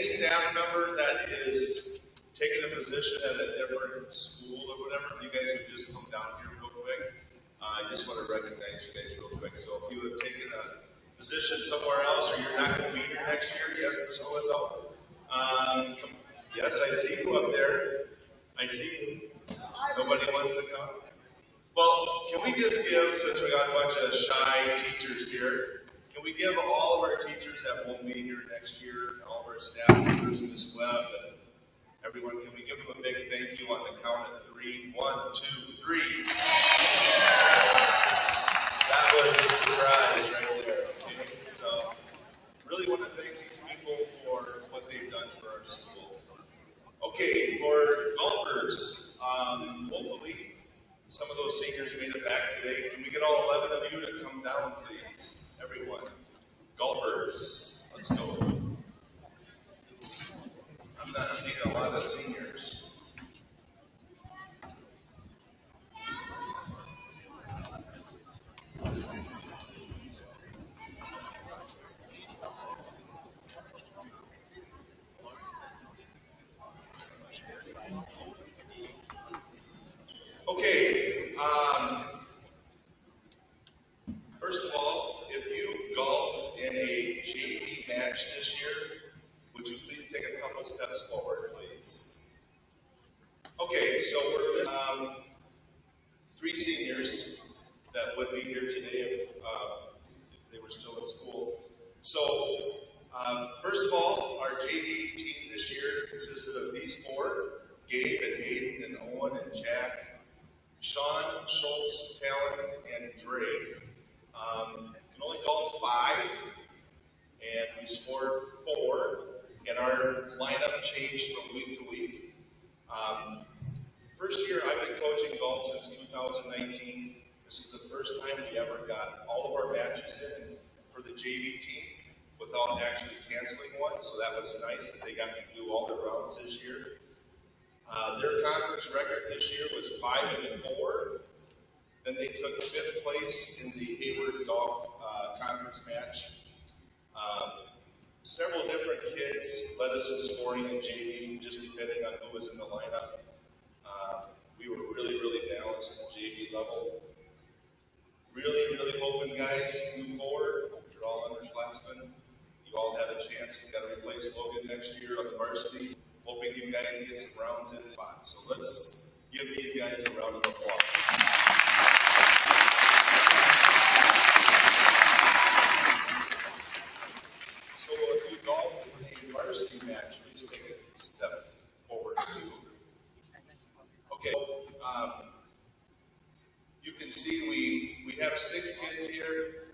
any staff member that is taking a position at a different school or whatever, you guys would just come down here real quick. I just want to recognize you guys real quick. So if you have taken a position somewhere else or you're not going to be here next year, yes, Ms. Hohenthal. Yes, I see you up there. I see you. Nobody wants to come. Well, can we just give, since we got a bunch of shy teachers here, can we give all of our teachers that won't be here next year, all of our staff members, Ms. Webb, and everyone, can we give them a big thank you on the count of 3? 1, 2, 3. That was a surprise right there. Okay? So, really want to thank these people for what they've done for our school. Okay, for golfers, hopefully some of those seniors made it back today. Can we get all 11 of you to come down, please? Everyone. Golfers, let's go. I'm not seeing a lot of seniors. Okay, first of all, if you golfed in a JV match this year, would you please take a couple steps forward, please? Okay, so we're 3 seniors that would be here today if they were still in school. So, first of all, our JV team this year consisted of these 4, Gabe and Hayden and Owen and Jack, Sean, Schultz, Talon, and Drake. Can only golf 5, and we scored 4, and our lineup changed from week to week. First year I've been coaching golf since 2019. This is the first time we ever got all of our matches in for the JV team without actually canceling one, so that was nice that they got to do all their rounds this year. Their conference record this year was 5-4. Then they took 5th place in the Hayward Golf Conference match. Several different kids led us in scoring in JV, just depending on who was in the lineup. We were really, really balanced at the JV level. Really, really hoping, guys, move forward. You're all underclassmen. You all have a chance. We've got to replace Logan next year on the varsity. Hoping you guys get some rounds in the spot. So let's give these guys a round of applause. So if you golf in a varsity match, please take a step forward too. Okay, you can see we have 6 kids here.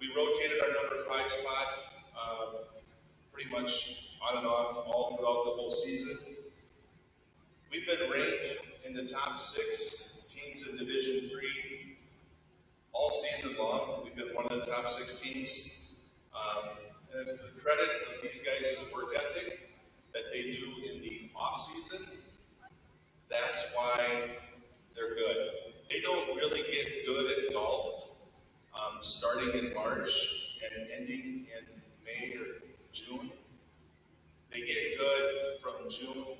We rotated our number 5 spot pretty much on and off all throughout the whole season. We've been ranked in the top 6 teams in Division 3 all season long. We've been one of the top 6 teams. And it's the credit of these guys' work ethic that they do in the off season. That's why they're good. They don't really get good at golf starting in March and ending in May or June. They get good from June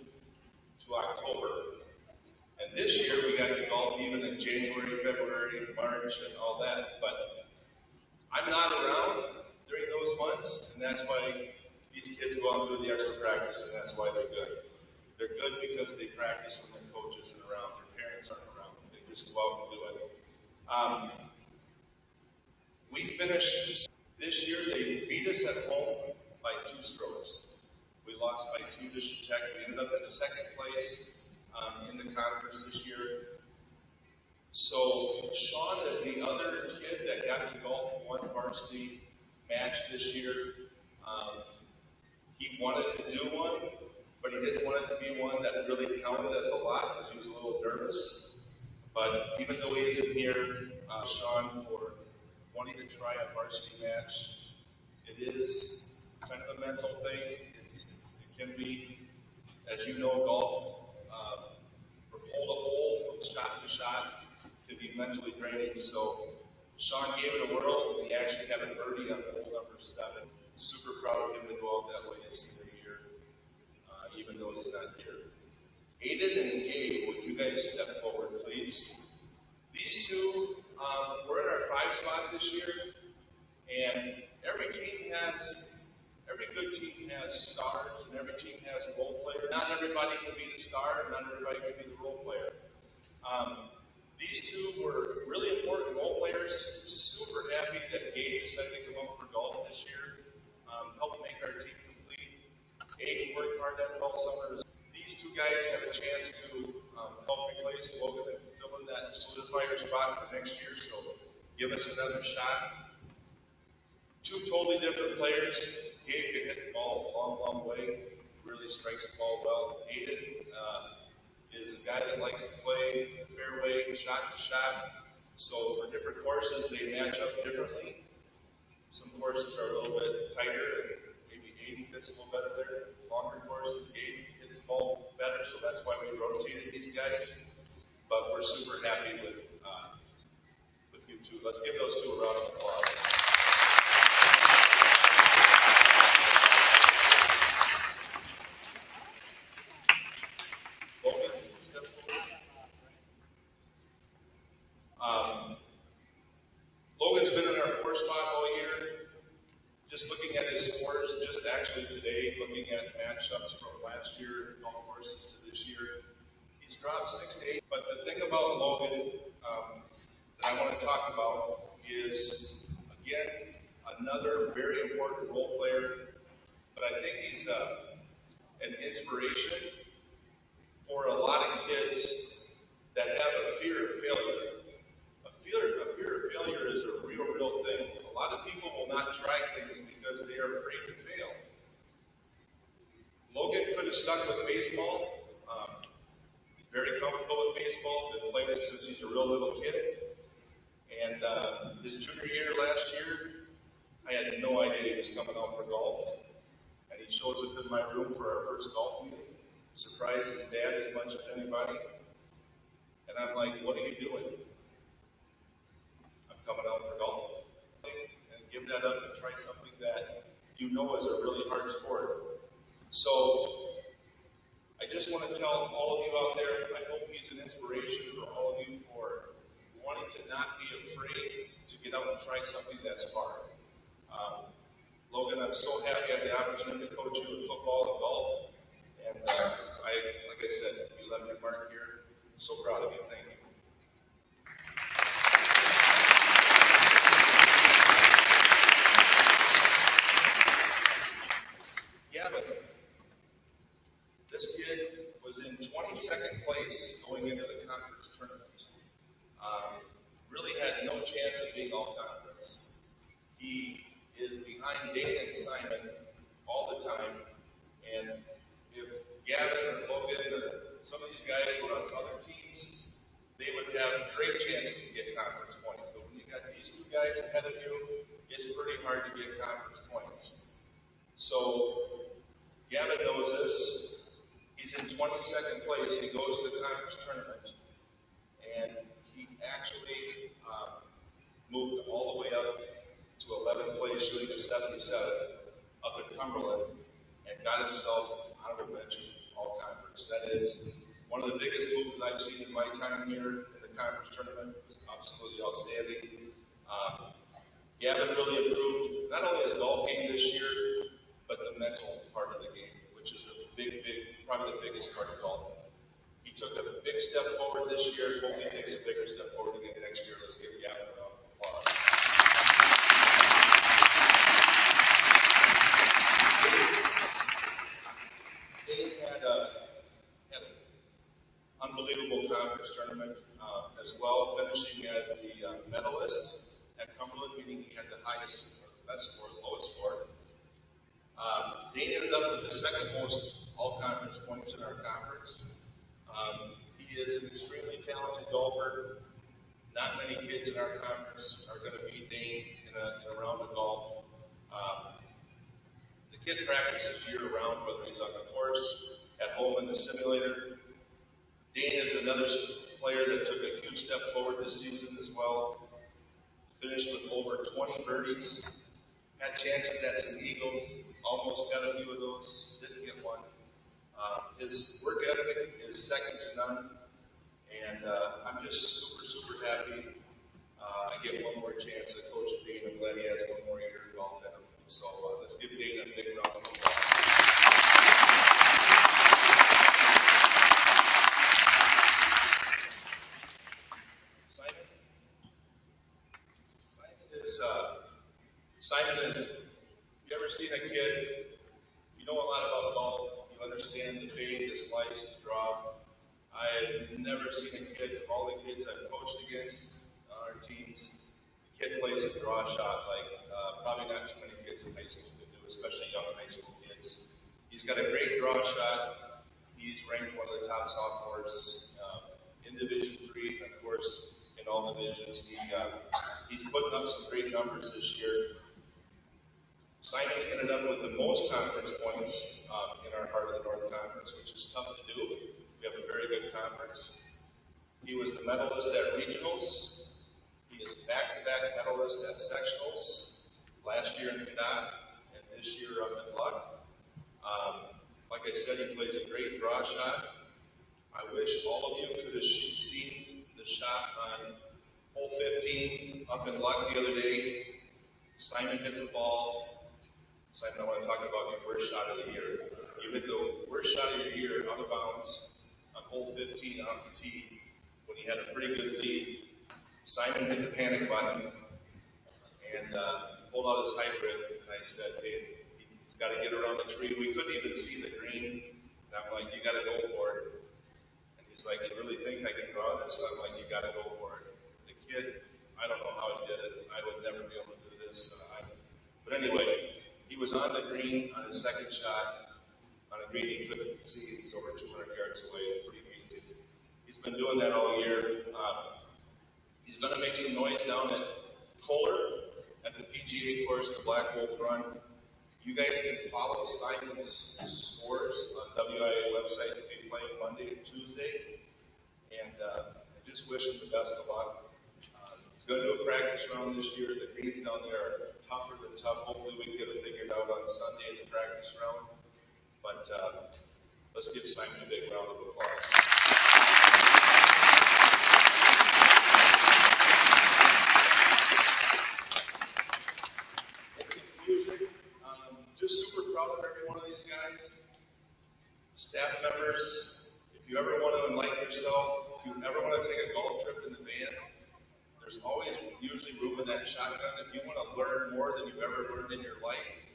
to October. And this year we got to golf even in January, February, March, and all that. But I'm not around during those months, and that's why these kids go out and do the extra practice, and that's why they're good. They're good because they practice when their coach isn't around, their parents aren't around. They just go out and do it. We finished this year, they beat us at home by 2 strokes. We lost by 2 to Tech. We ended up in 2nd place in the conference this year. So Sean is the other kid that got to golf one varsity match this year. He wanted to do one, but he didn't want it to be one that really counted as a lot because he was a little nervous. But even though he isn't here, Sean, for wanting to try a varsity match, it is kind of a mental thing. It can be, as you know, golf, from hole to hole, from shot to shot, can be mentally draining. So Sean gave it a whirl. He actually had a birdie on hole number 7. Super proud of him to go guys step forward, please. These two, we're in our 5 spot this year, and every good team has stars, and every team has role players. Not everybody can be the star, and not everybody can be the role player. These two were really important role players. Super happy that Gabe decided to come up for golf this year. Helped make our team complete. Gabe worked hard that all summer. These two guys have a chance to help replace Logan and fill in that solidifier spot for next year, so give us another shot. Two totally different players. Gabe can hit the ball a long, long way. Really strikes the ball well. Aiden is a guy that likes to play fairway, shot to shot. So for different courses, they match up differently. Some courses are a little bit tighter, and maybe Aiden fits a little better there. Longer courses, Gabe hits the ball better, so that's why we rotated these guys. But we're super happy with you two. Let's give those two a round of applause. Logan, step forward. Logan's been in our 4 spot all year. Just looking at his scores, just actually today, looking at matchups from last year, golf courses to this year, he's dropped 6 to 8. But the thing about Logan that I want to talk about is, again, another very important role player. But I think he's an inspiration for a lot of kids that have a fear of failure. A fear of failure is a real thing. A lot of people will not try things because they are afraid to fail. Logan could have stuck with baseball. He's very comfortable with baseball. Been playing it since he's a real little kid. And his junior year last year, I had no idea he was coming out for golf. And he shows up in my room for our first golf meeting. Surprised his dad as much as anybody. And I'm like, what are you doing? I'm coming out for golf. And give that up and try something that you know is a really hard sport. So, I just want to tell all of you out there, I hope he's an inspiration for all of you for wanting to not be afraid to get out and try something that's hard. Logan, I'm so happy I had the opportunity to coach you in football and golf. And like I said, you left your mark here. I'm so proud of you. Thank you. Gavin, this kid was in 22nd place going into the conference tournament. Really had no chance of being all conference. He is behind Dana and Simon all the time, and if Gavin or Logan or some of these guys were on other teams, they would have great chances to get conference points. But when you got these two guys ahead of you, it's pretty hard to get conference points. So Gavin knows this. He's in 22nd place. He goes to the conference tournament, and he actually moved all the way up to 11th place, shooting a 77 up at Cumberland, and got himself honorable mention all conference. That is one of the biggest moves I've seen in my time here in the conference tournament. It was absolutely outstanding. Gavin really improved not only his golf game this year, but the mental part of the game, which is a big, probably the biggest part of golf. He took a big step forward this year. Hope he takes a bigger step forward again next year. Let's give Gavin a round of applause. Dave had an unbelievable conference tournament as well, finishing as the medalist at Cumberland, meaning he had the highest, best score, lowest score. Dane ended up with the second most all-conference points in our conference. He is an extremely talented golfer. Not many kids in our conference are going to beat Dane in a round of golf. The kid practices year-round, whether he's on the course, at home in the simulator. Dane is another player that took a huge step forward this season as well. Finished with over 20 birdies. Had chances at some eagles, almost got a few of those, didn't get one. His work ethic is second to none, And I'm just super, super happy. I get one more chance at coaching Dane. I'm glad he has one more year of golf in him. So let's give Dane a big round of applause. Simon is, you ever seen a kid, you know a lot about golf, you understand the fade, the slice, the draw. I've never seen a kid, of all the kids I've coached against on our teams, the kid plays a draw shot like probably not too many kids in high school can do, especially young high school kids. He's got a great draw shot. He's ranked one of the top sophomores in Division III, and of course, in all divisions. He's putting up some great numbers this year. Simon ended up with the most conference points in our Heart of the North Conference, which is tough to do. We have a very good conference. He was the medalist at regionals. He is back-to-back medalist at sectionals. Last year in Cadott, and this year up in Luck. Like I said, he plays a great draw shot. I wish all of you could have seen the shot on hole 15 up in Luck the other day. Simon hits the ball. Simon, I want to talk about your worst shot of the year. You hit the worst shot of your year out of bounds on hole 15 off the tee when he had a pretty good lead. Simon hit the panic button and pulled out his hybrid. And I said, hey, he's got to get around the tree. We couldn't even see the green. And I'm like, you got to go for it. And he's like, you really think I can draw this? I'm like, you got to go for it. The kid, I don't know how he did it. I would never be able to do this. But anyway, he was on the green on his second shot. On a green he couldn't see. He's over 200 yards away. Pretty amazing. He's been doing that all year. He's going to make some noise down at Kohler at the PGA course, the Black Hole Front. You guys can follow Simon's scores on WIA website. They play Monday and Tuesday. And I just wish him the best of luck. He's going to do a practice round this year. The greens down there are tougher than tough. Hopefully we can get it figured out on Sunday in the practice round. But let's give Simon a big round of applause. Just super proud of every one of these guys. Staff members, if you ever want to enlighten yourself, if you ever want to take a golf trip in the van, there's always usually room in that shotgun. If you want to learn more than you've ever learned in your life,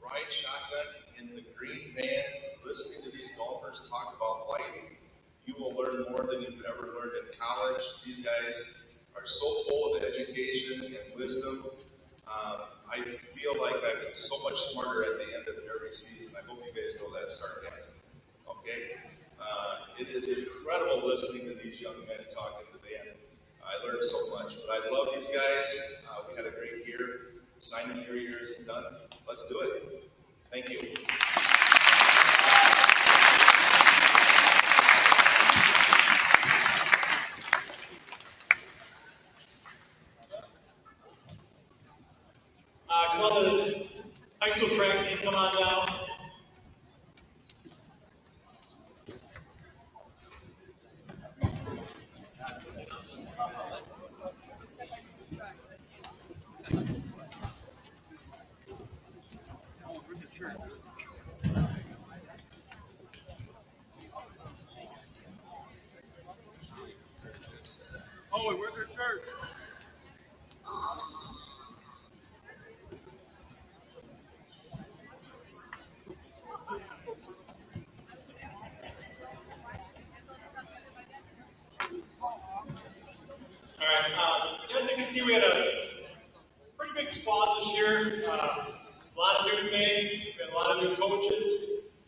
ride shotgun in the green van, listening to these golfers talk about life. You will learn more than you've ever learned in college. These guys are so full of education and wisdom. I feel like I'm so much smarter at the end of every season. I hope you guys know that sarcasm. Okay? It is incredible listening to these young men talk in the van. I learned so much, but I love these guys. We had a great year. Simon, your year is done. Let's do it. Thank you. Call the high school track team come on down. Oh, where's her shirt? As you can see, we had a pretty big squad this year. A lot of new names, we had a lot of new coaches.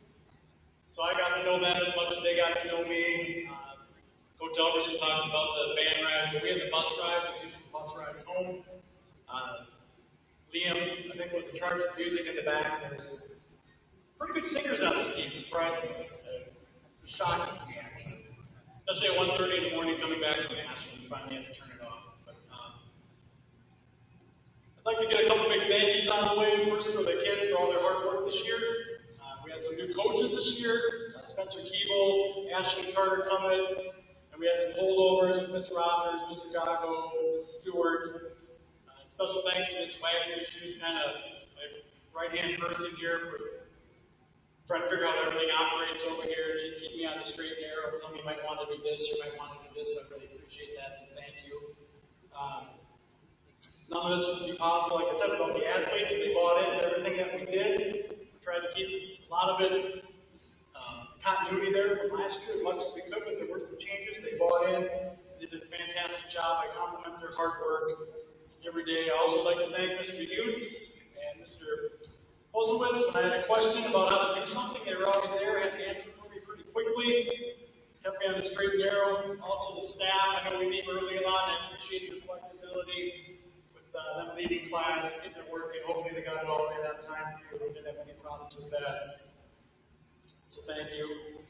So I got to know them as much as they got to know me. Coach Elverson talks about the band ride, but we had the bus rides, the bus rides home. Liam, I think, was in charge of music in the back. There's pretty good singers on this team, surprisingly. Shocking to me, actually. Especially at 1:30 in the morning coming back from Nashville, we finally had to turn it off. But I'd like to get a couple big thank yous on the way. First for the kids for all their hard work this year. We had some new coaches this year. Spencer Keeble, Ashley Carter coming. And we had some holdovers with Ms. Rogers, Mr. Gago, Ms. Stewart. Special thanks to Ms. Wagner. She was kind of my right-hand person here for trying to figure out how everything operates over here. She keep me on the straight and narrow, tell me you might want to do this, you might want to do this. I really appreciate that, so thank you. None of this would be possible, like I said, about the athletes. They bought into everything that we did. We tried to keep a lot of it continuity there from last year as much as we could, but there were some changes. They bought in. They did a fantastic job. I compliment their hard work every day. I also like to thank Mr. Hughes and Mr. Hosowitz. When I had a question about how to do something, they were always there, had an answer for me pretty quickly, kept me on the straight and narrow. Also the staff, I know we meet early a lot, and I appreciate your flexibility with them leading class, getting their work, and hopefully they got it all in that time for you. We didn't have any problems with that. So thank you.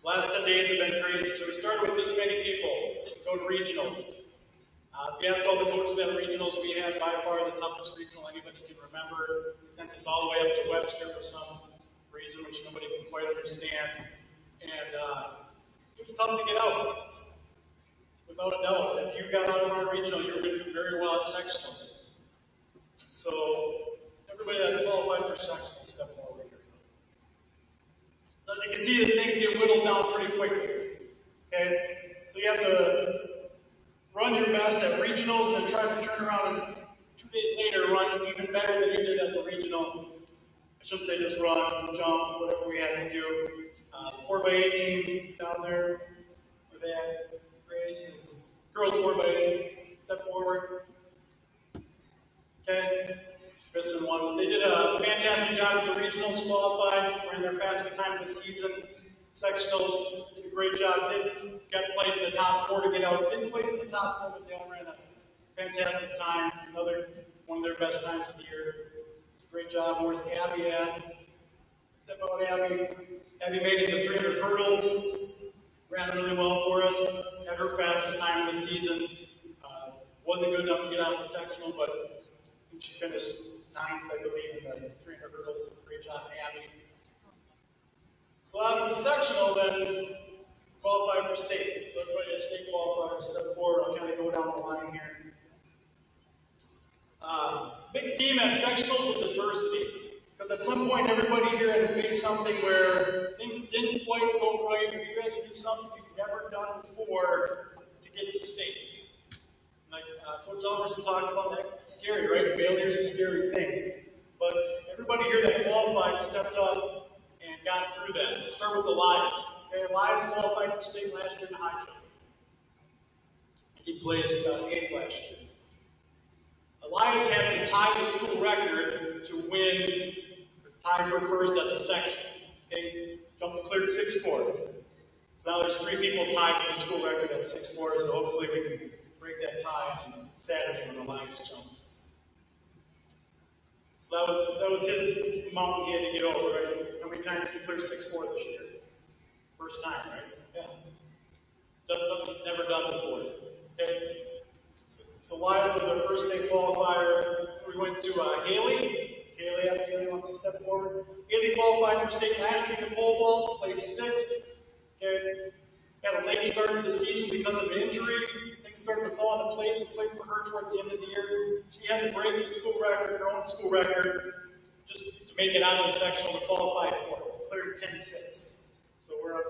Last 10 days have been crazy. So we started with this many people to go to regionals. If you ask all the coaches at regionals, we had by far the toughest regional anybody can remember. They sent us all the way up to Webster for some reason which nobody can quite understand. And it was tough to get out. Without a doubt. If you got out of our regional, you were going to do very well at sectionals. So everybody that qualified for sectionals step forward here. So as you can see, the things get whittled down pretty quickly. Okay? So you have to run your best at regionals and then try to turn around and 2 days later run even better than you did at the regional. I shouldn't say just run, jump, whatever we had to do. 4x18 down there with that race. Girls 4x8, step forward. Okay, missing one. They did a fantastic job at the regionals, qualified, ran their fastest time of the season. Sectionals did a great job. Got placed in the top 4 to get out. Didn't place in the top 4, but they all ran a fantastic time. Another one of their best times of the year. It's a great job. Where's Abby at? Step out, Abby. Abby made it to 300 hurdles. Ran really well for us. Had her fastest time of the season. Wasn't good enough to get out of the sectional, but I think she finished 9th, I believe, in the 300 hurdles. Great job, Abby. So out of the sectional, then qualify for state. So everybody at state qualifier, step forward. I'll kind of go down the line here. Big theme at sectionals was adversity. Because at some point, everybody here had to face something where things didn't quite go right, or you had to do something you've never done before to get to state. Like Coach Alverson talked about that, it's scary, right? Failure is a scary thing. But everybody here that qualified stepped up and got through that. Let's start with the Lions. Okay, Lions qualified for state last year in the high jump. He placed 8th last year. The Lions had to tie the school record to win, or tie for first at the section. Okay, jump cleared 6'4". So now there's 3 people tied for the school record at 6'4", so hopefully we can break that tie on Saturday when the Lions jumps. So that was his mountain he had to get over, right? How many times did he clear 6'4" this year? First time, right? Yeah. Done something he's never done before. Okay. So Lions was our first state qualifier. We went to Haley. Haley wants to step forward. Haley qualified for state last year in the pole vault, placed 6th. Okay. Had a late start to the season because of injury. Things started to fall into place and play for her towards the end of the year. She had to break the school record, her own school record, just to make it out of the sectional to qualify for it. Cleared 10-6. So we're a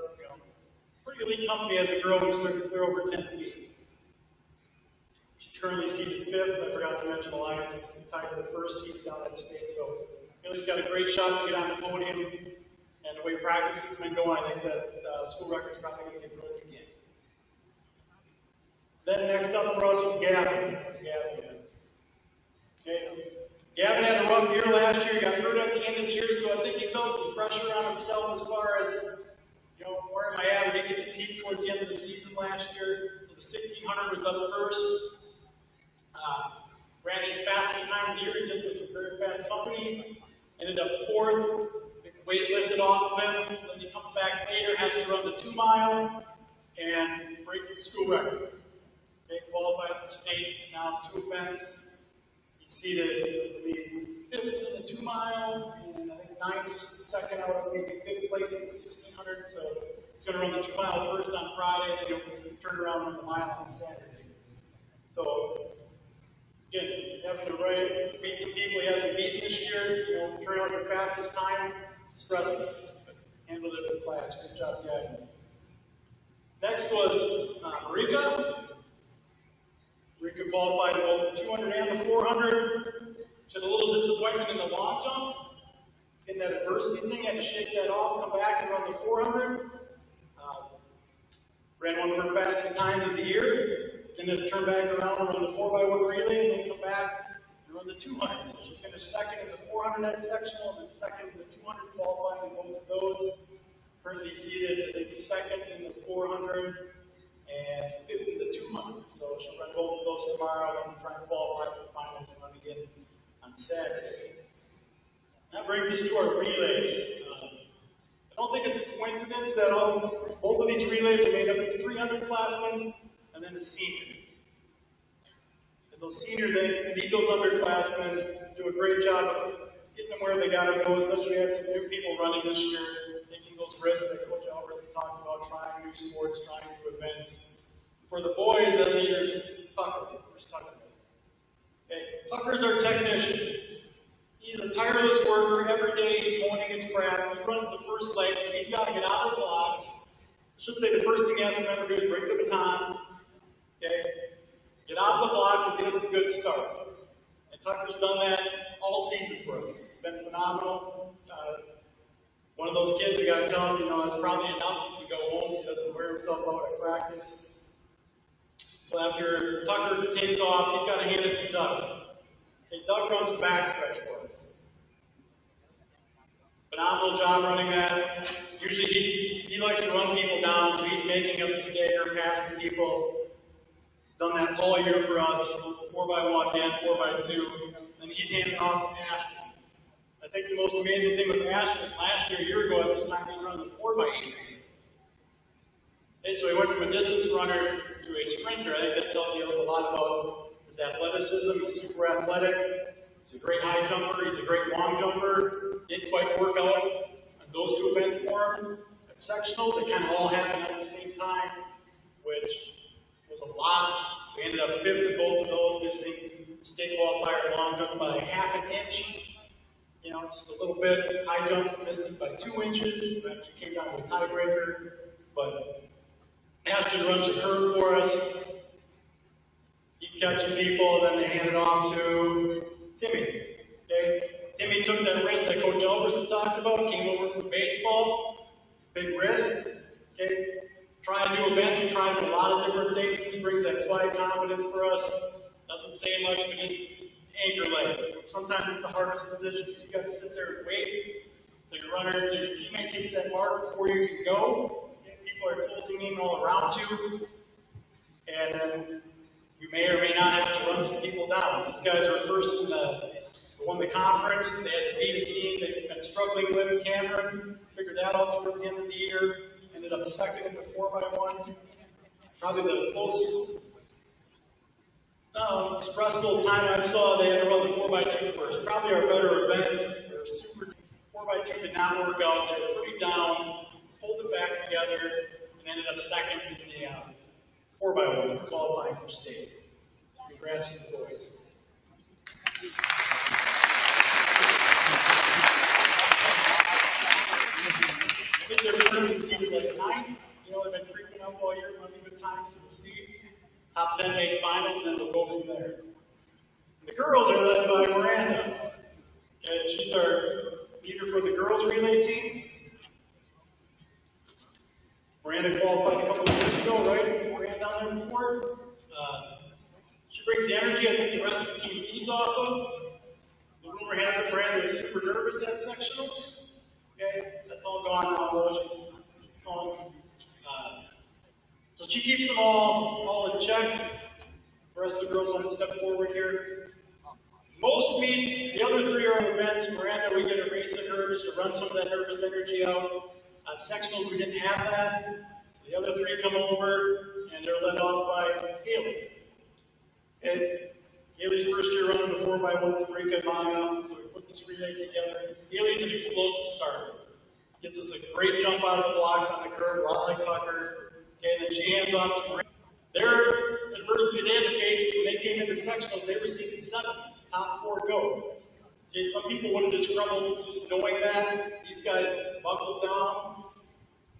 pretty elite company as a girl who started to clear over 10 feet. She's currently seated 5th. I forgot to mention the Lions is tied for the first seed down at the state. So Haley's got a great shot to get on the podium. And the way practice has been going, I think that school record's probably going to get broken again. Then next up for us was Gavin. Gavin had a rough year last year. He got hurt at the end of the year, so I think he felt some pressure on himself as far as, where am I at? We didn't get to peak towards the end of the season last year. So the 1600 was up first. Ran his fastest time of the year. He's in some very fast company. Ended up 4th. Weight lifted off of him. So then he comes back later, has to run the 2 mile, and breaks the school record. Okay, qualifies for state now 2 events. He's seated, 5th in the 2 mile, and I think 9th, just 2nd out of maybe 5th place in the 1600. So He's going to run the 2-mile first on Friday, and then he'll turn around and run the mile on Saturday. So, again, having to beat some people he hasn't beaten this year, turn out your fastest time, stressful. Handled it with class. Good job, Gavin. Next was Marika. Marika qualified both the 200 and the 400. She had a little disappointment in the long jump. In that adversity thing, had to shake that off, come back and run the 400. Ran one of her fastest times of the year. Then to turn back around and run the 4x1 relay, and then come back and run the 200. So she finished second in the 400 net sectional, and then second in the 200 qualifying in both of those. Currently seated, I think, second in the 400 and fifth in the 200. So she'll run both of those tomorrow and try and qualify for the finals and run again on Saturday. That brings us to our relays. I don't think it's a coincidence that both of these relays are made up of 300 classmen and then a senior. And those seniors, they lead those underclassmen, do a great job of getting them where they got to go, especially we had some new people running this year, taking those risks that Coach Albert talked about, trying new sports, trying new events. For the boys, that leader's Tucker. Where's Tucker? Okay, Tucker's our technician. He's a tireless worker. Every day he's honing his craft. He runs the first leg, so he's got to get out of the blocks. I should say the first thing he has to remember to do is bring the baton. Okay? Get out of the blocks and get us a good start. And Tucker's done that all season for us. It's been phenomenal. One of those kids, we got to tell him, it's probably enough to go home so he doesn't wear himself out at practice. So after Tucker takes off, he's got to hand it to Doug. Okay, Doug runs the backstretch for us. Phenomenal job running that. Usually he likes to run people down, so he's making up the stagger, passing people. Done that all year for us, 4x1 and 4x2. And he's handing off to Ashton. I think the most amazing thing with Ashton, last year, a year ago at this time, he was running the 4x8. Okay, so he went from a distance runner to a sprinter. I think that tells you a lot about his athleticism. He's super athletic. He's a great high jumper. He's a great long jumper. Didn't quite work out on those two events for him. At sectionals, they kind of all happened at the same time, which was a lot. So he ended up fifth in both of those, missing state qualifier long jump by half an inch. Just a little bit. High jump missed it by 2 inches. That came down to a tiebreaker. But Ashton runs the curve for us. He's catching people, then they hand it off to Timmy. Okay? Timmy took that risk that Coach Albers has talked about, came over for baseball. Big risk. Okay? Trying to do events, we try a lot of different things. He brings that quiet confidence for us. Doesn't say much, but he's anchor leg. Sometimes it's the hardest position because you got to sit there and wait till your runner, till your teammate takes that mark before you can go. People are closing in all around you, and then you may or may not have to run some people down. These guys are first in won the conference. They had to beat a team they've been struggling with in Cameron. Figured that out toward the end of the year. Ended up second in the 4x1. Probably the most stressful time I saw. They had to run the 4x2 first. Probably our better event. Their super 4x2 did not work out. They were pretty down. Pulled it back together and ended up second in the 4x1 qualifying for state. Congrats to the boys. I think they're currently seated like 9th. They've been creeping up all year, running good times to the seed. Top 10 make finals, and then we'll go from there. And the girls are led by Miranda. Okay, she's our leader for the girls relay team. Miranda qualified a couple of years ago, right? Miranda down there before. She brings the energy I think the rest of the team feeds off of. The rumor has it Miranda was super nervous at sectionals. Okay, that's all gone now, though. She's gone. So she keeps them all in check. The rest of the girls want to step forward here. Most meets, the other 3 are events. Miranda, we get a race at her just to run some of that nervous energy out. At sectionals, we didn't have that. So the other 3 come over, and they're led off by Haley. Okay. Haley's first year running the 4x1 with Rika and Maya, so we put this relay together. Haley's an explosive starter. Gets us a great jump out of the blocks on the curve, a lot like Tucker. Okay, then she hands off to Brandon. Their adversity they had to face when they came into sectionals, they were seeking 7, top 4 go. Okay, some people would have just crumbled just knowing that. These guys buckled down.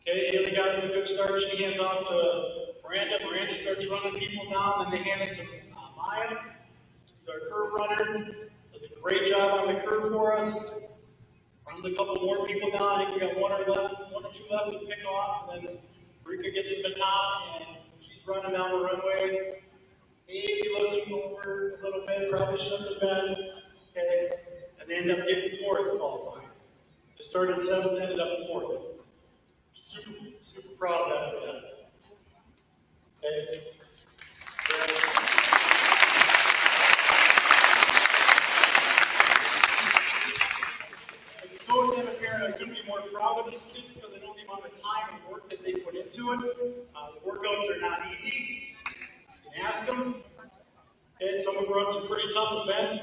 Okay, Haley got us a good start. She hands off to Miranda. Miranda starts running people down, and they hand it to Maya, who's our curve runner. Does a great job on the curve for us. Runs a couple more people down. I think we got 1 or 2 left to pick off, and then Rika gets the baton, and she's running down the runway. Maybe looking over a little bit, probably shouldn't have been. Okay, and they end up getting 4th qualifying. They started 7th, ended up 4th. Super proud of that for them. Okay. As a coach and a parent, I couldn't be more proud of these kids because I know the amount of time and work that they put into it. The workouts are not easy. You can ask them. Okay, some of them run some pretty tough events.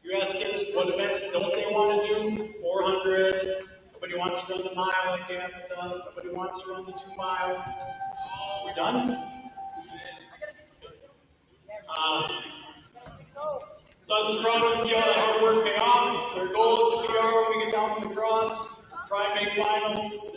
You ask kids what events don't they want to do? 400. Nobody wants to run the mile like Gavin does. Nobody wants to run the 2 mile. We done? So I was just proud to see all the hard work pay off. Their goal is to PR when we get down to the cross, try and make finals.